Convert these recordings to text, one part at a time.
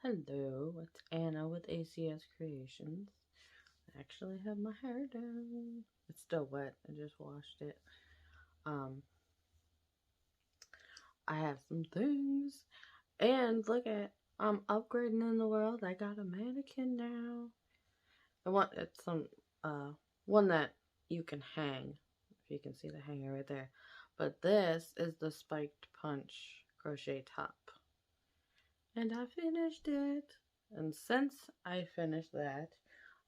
Hello, it's Anna with ACS Creations. I actually have my hair down. It's still wet. I just washed it. I have some things. And look at, I'm upgrading in the world. I got a mannequin now. I want it's some one that you can hang. If you can see the hanger right there. But this is the Spiked Punch Crochet top. And I finished it. And since I finished that,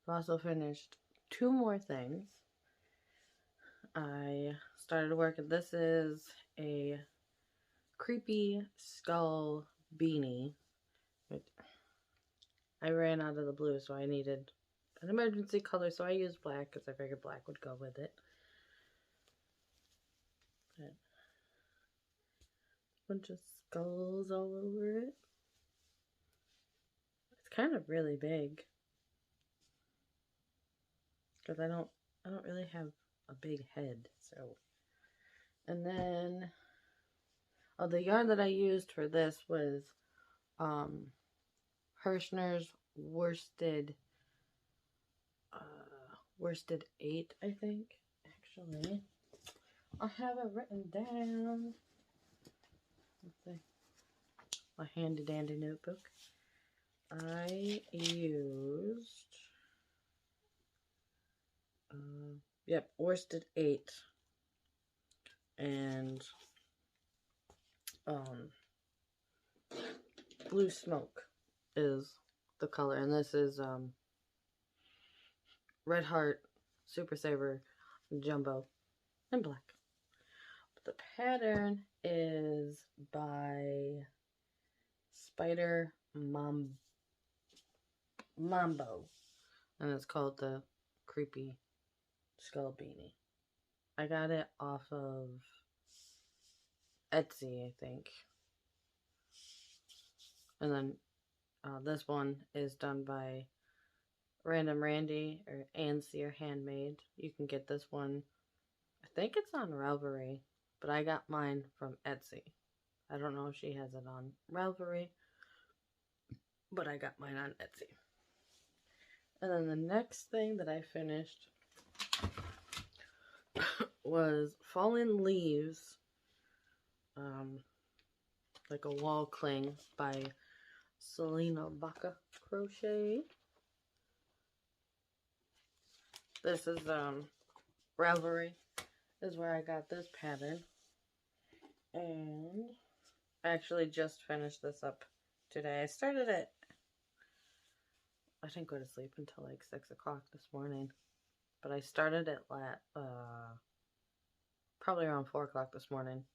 I've also finished 2 more things. I started working. This is a creepy skull beanie. I ran out of the blue, so I needed an emergency color, so I used black because I figured black would go with it. But bunch of skulls all over it. It's kind of really big because I don't really have a big head. So, and then the yarn that I used for this was Hirschner's worsted 8, I think. Actually, I have it written down. Let's see. My handy dandy notebook. I used worsted 8 and blue smoke is the color, and this is Red Heart, Super Saver, Jumbo, and black. But the pattern is by Spider Mambo, and it's called the Creepy Skull Beanie. I got it off of Etsy, I think. And then this one is done by Randon Randi or Ansear Handmade. You can get this one, I think it's on Ravelry, but I got mine from Etsy. I don't know if she has it on Ravelry, but I got mine on Etsy. And then the next thing that I finished was Fallen Leaves, like a wall cling by Salena Baca Crochet. This is Ravelry is where I got this pattern, and I actually just finished this up today. I started it. I didn't go to sleep until like 6 o'clock this morning, but I started it probably around 4 o'clock this morning.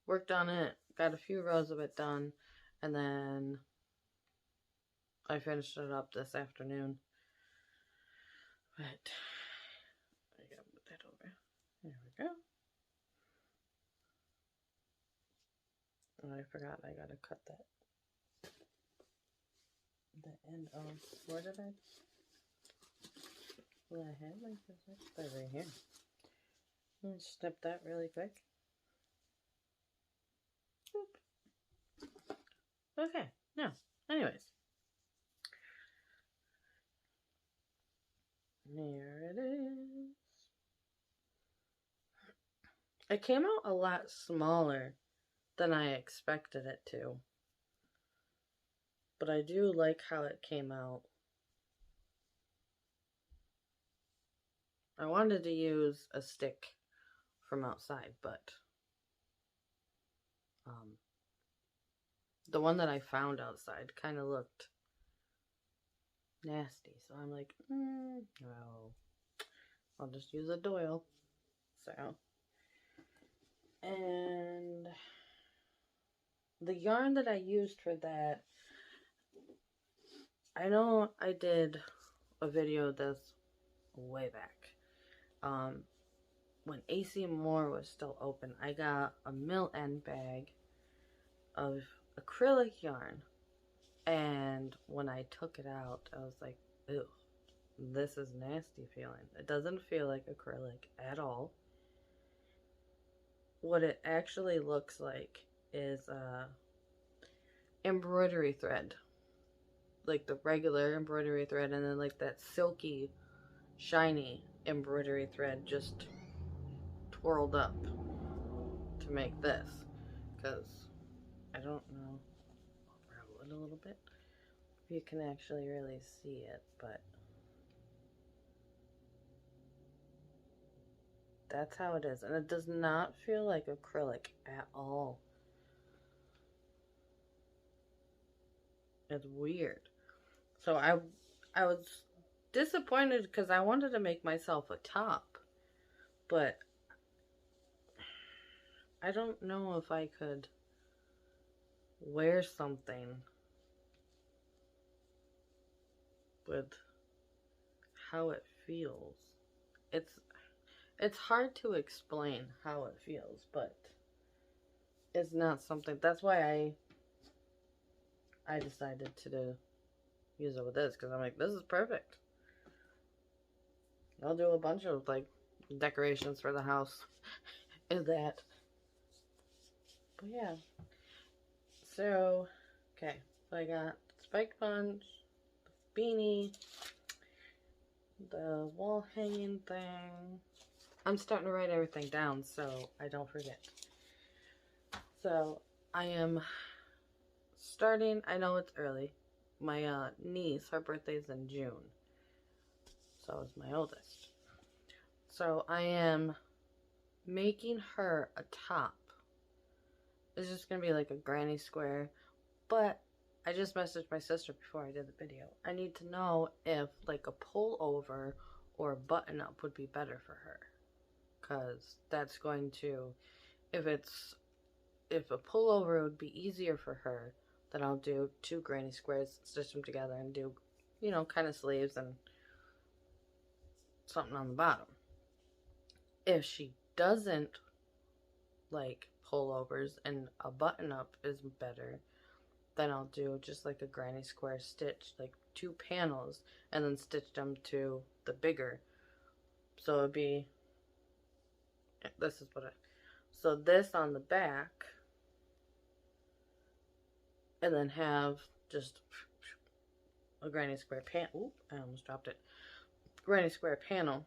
Worked on it, got a few rows of it done, and then I finished it up this afternoon. But I gotta put that over. There we go. Oh, I forgot I gotta cut that. The end of, where did I have my scissors? They're right here. Let's snip that really quick. Boop. Okay, now, anyways. There it is. It came out a lot smaller than I expected it to. But I do like how it came out. I wanted to use a stick from outside, but the one that I found outside kind of looked nasty. So I'm like, no. I'll just use a Doyle. So, and the yarn that I used for that, I know I did a video of this way back. When AC Moore was still open, I got a mill end bag of acrylic yarn, and when I took it out, I was like, ew, this is nasty feeling. It doesn't feel like acrylic at all. What it actually looks like is embroidery thread. like the regular embroidery thread and then like that silky, shiny embroidery thread just twirled up to make this. Because I don't know, I'll roll it a little bit if you can actually really see it, but that's how it is. And it does not feel like acrylic at all. It's weird. So I was disappointed because I wanted to make myself a top, but I don't know if I could wear something with how it feels. It's hard to explain how it feels, but it's not something. That's why I decided to use it with this, because I'm like, this is perfect. I'll do a bunch of like decorations for the house in that. But yeah. So, okay. So I got Spiked Punch, the beanie, the wall hanging thing. I'm starting to write everything down so I don't forget. So I am starting, I know it's early. My niece, her birthday's in June. So is my oldest. So I am making her a top. It's just going to be like a granny square. But I just messaged my sister before I did the video. I need to know if like a pullover or a button up would be better for her. Because that's going to, if a pullover would be easier for her, then I'll do 2 granny squares, stitch them together and do, you know, kind of sleeves and something on the bottom. If she doesn't like pullovers and a button up is better, then I'll do just like a granny square stitch, like 2 panels, and then stitch them to the bigger. So it'd be, this is what I, so this on the back, and then have just a granny square oop, I almost dropped it. Granny square panel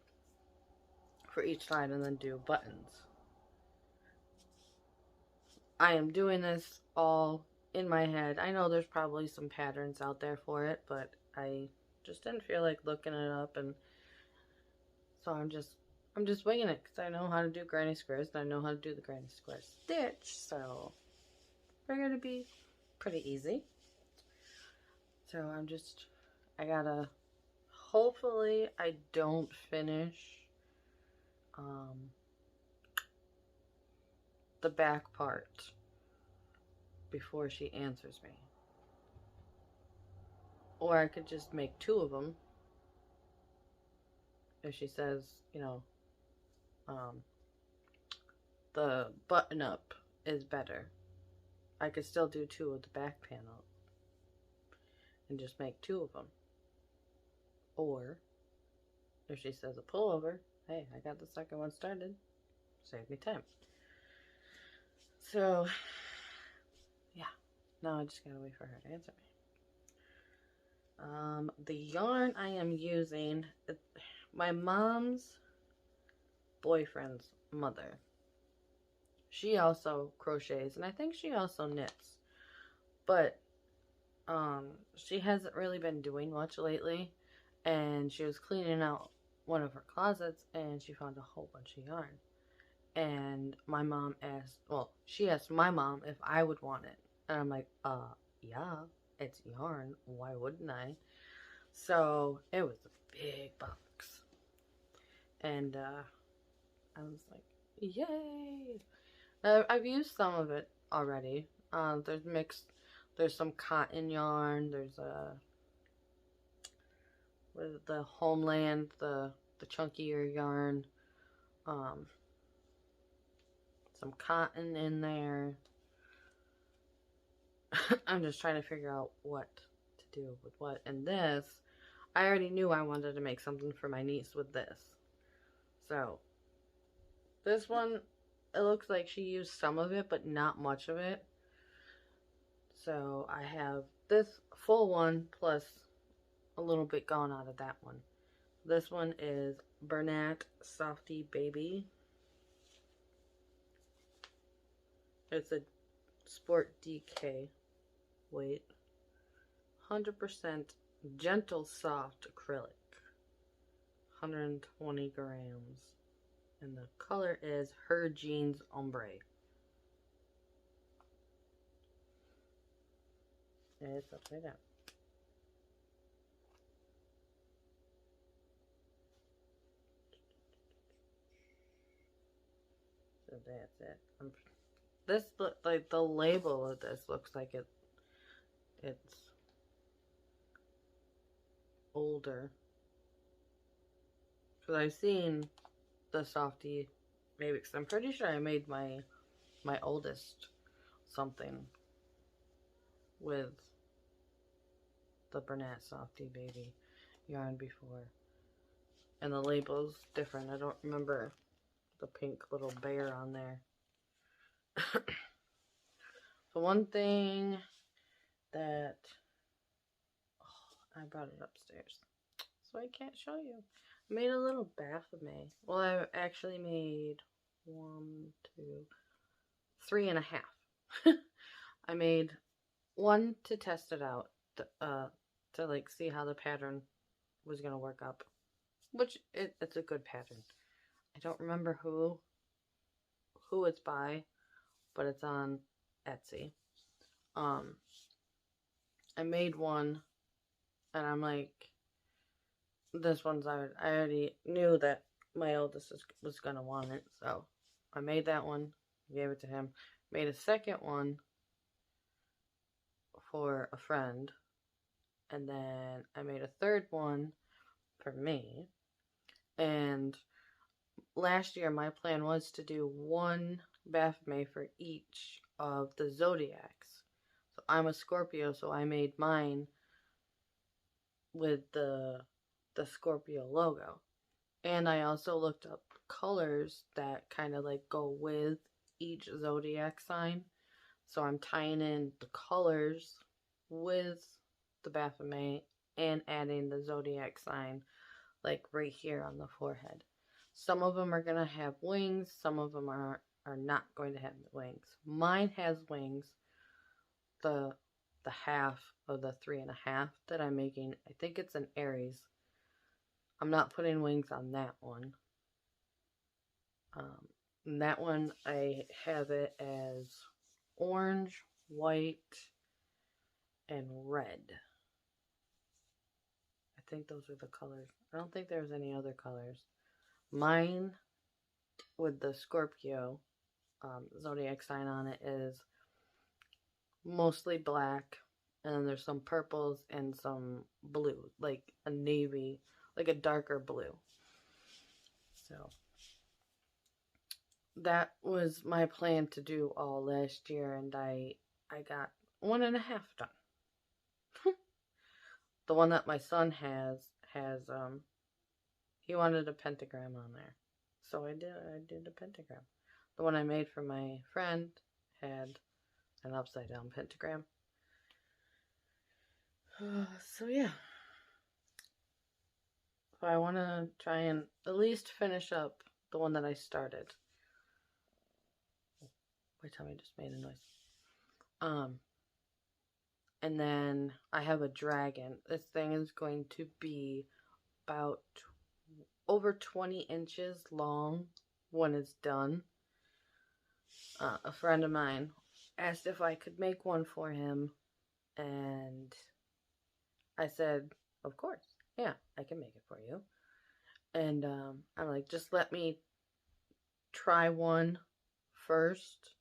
for each side, and then do buttons. I am doing this all in my head. I know there's probably some patterns out there for it, but I just didn't feel like looking it up, and so I'm just winging it because I know how to do granny squares and I know how to do the granny square stitch, so they're gonna be pretty easy. So I gotta, hopefully I don't finish the back part before she answers me. Or I could just make 2 of them if she says, you know, the button up is better. I could still do 2 of the back panel and just make 2 of them. Or if she says a pullover, hey, I got the second one started. Save me time. So, yeah. Now I just gotta wait for her to answer me. The yarn I am using, my mom's boyfriend's mother. She also crochets, and I think she also knits. But, she hasn't really been doing much lately. And she was cleaning out one of her closets, and she found a whole bunch of yarn. And my mom asked, well, she asked my mom if I would want it. And I'm like, yeah, it's yarn. Why wouldn't I? So it was a big box. And I was like, yay! I've used some of it already. There's some cotton yarn. There's the Homeland, the chunkier yarn. Some cotton in there. I'm just trying to figure out what to do with what. And this, I already knew I wanted to make something for my niece with this. So, this one, it looks like she used some of it, but not much of it. So I have this full one plus a little bit gone out of that one. This one is Bernat Softy Baby. It's a Sport DK weight. 100% gentle soft acrylic. 120 grams. And the color is Her Jeans Ombre. And it's upside down. So that's it. This look like the label of this looks like it's older. Because I've seen the Softy maybe, because I'm pretty sure I made my oldest something with the Bernat Softy Baby yarn before. And the label's different. I don't remember the pink little bear on there. So one thing that I brought it upstairs, so I can't show you. I made a little Baphomet. Well, I actually made 3.5. I made one to test it out, to like see how the pattern was gonna work up, which it's a good pattern. I don't remember who it's by, but it's on Etsy. I made one, and I'm like, this one's I already knew that my oldest was gonna want it, so I made that one, gave it to him. Made a second one for a friend, and then I made a third one for me. And last year my plan was to do one Baphomet for each of the zodiacs. So I'm a Scorpio, so I made mine with the Scorpio logo. And I also looked up colors that kind of like go with each zodiac sign. So I'm tying in the colors with the Baphomet and adding the zodiac sign like right here on the forehead. Some of them are going to have wings, some of them are not going to have wings. Mine has wings. The half of the 3.5 that I'm making, I think it's an Aries. I'm not putting wings on that one. And that one I have it as orange, white, and red. I think those are the colors. I don't think there's any other colors. Mine with the Scorpio zodiac sign on it is mostly black, and then there's some purples and some blue, like a navy, like a darker blue. So that was my plan to do all last year, and I got 1.5 done. The one that my son has he wanted a pentagram on there, so I did a pentagram. The one I made for my friend had an upside down pentagram. So yeah, so I want to try and at least finish up the one that I started. My tummy just made a noise. And then I have a dragon. This thing is going to be about over 20 inches long when it's done. A friend of mine asked if I could make one for him, and I said, of course, yeah, I can make it for you. And I'm like, just let me try one first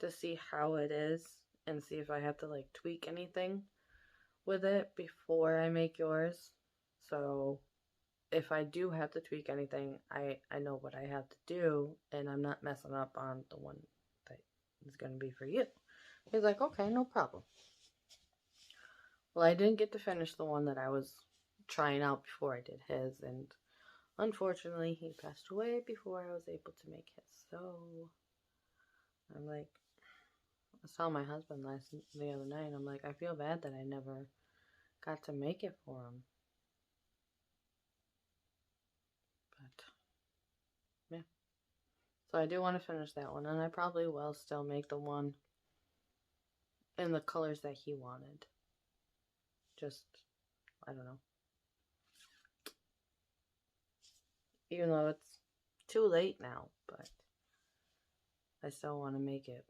to see how it is and see if I have to like tweak anything with it before I make yours. So if I do have to tweak anything, I know what I have to do, and I'm not messing up on the one that is going to be for you. He's like, okay, no problem. Well, I didn't get to finish the one that I was trying out before I did his, and unfortunately he passed away before I was able to make his. So I'm like, was telling my husband the other night, I'm like, I feel bad that I never got to make it for him. But, yeah. So I do want to finish that one, and I probably will still make the one in the colors that he wanted. Just, I don't know. Even though it's too late now, but I still want to make it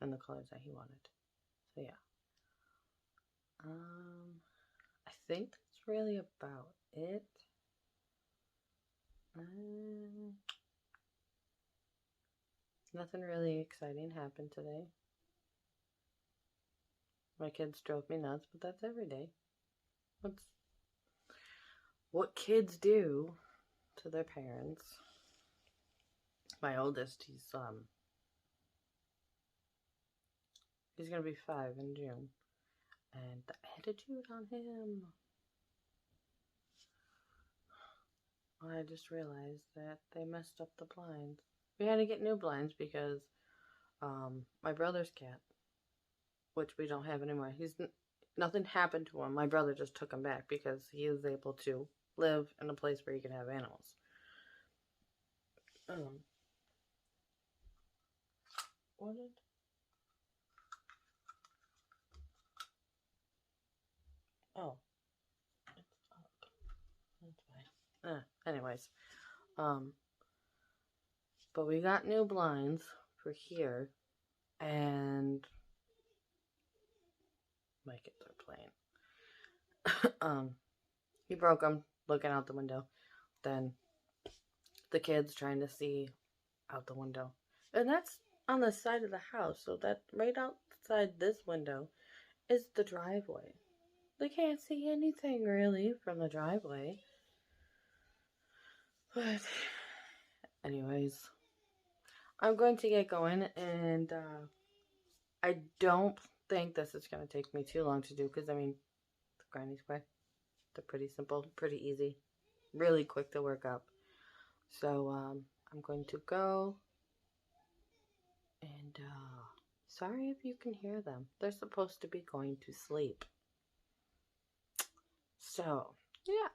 in the colors that he wanted. So yeah. I think that's really about it. Nothing really exciting happened today. My kids drove me nuts, but that's every day. What kids do to their parents. My oldest, he's gonna be 5 in June, and the attitude on him. I just realized that they messed up the blinds. We had to get new blinds because my brother's cat, which we don't have anymore, nothing happened to him. My brother just took him back because he is able to live in a place where he can have animals. What did? Oh, it's up. That's fine. Anyways, but we got new blinds for here, and my kids are playing. He broke them looking out the window. Then the kids trying to see out the window, and that's on the side of the house. So that right outside this window is the driveway. They can't see anything really from the driveway. But anyways, I'm going to get going, and I don't think this is going to take me too long to do, because I mean, the granny square, they're pretty simple, pretty easy, really quick to work up. So I'm going to go, and sorry if you can hear them. They're supposed to be going to sleep. So yeah,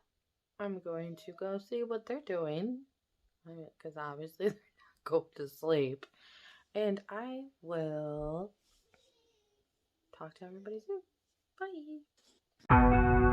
I'm going to go see what they're doing, because obviously they're not going to sleep. And I will talk to everybody soon. Bye.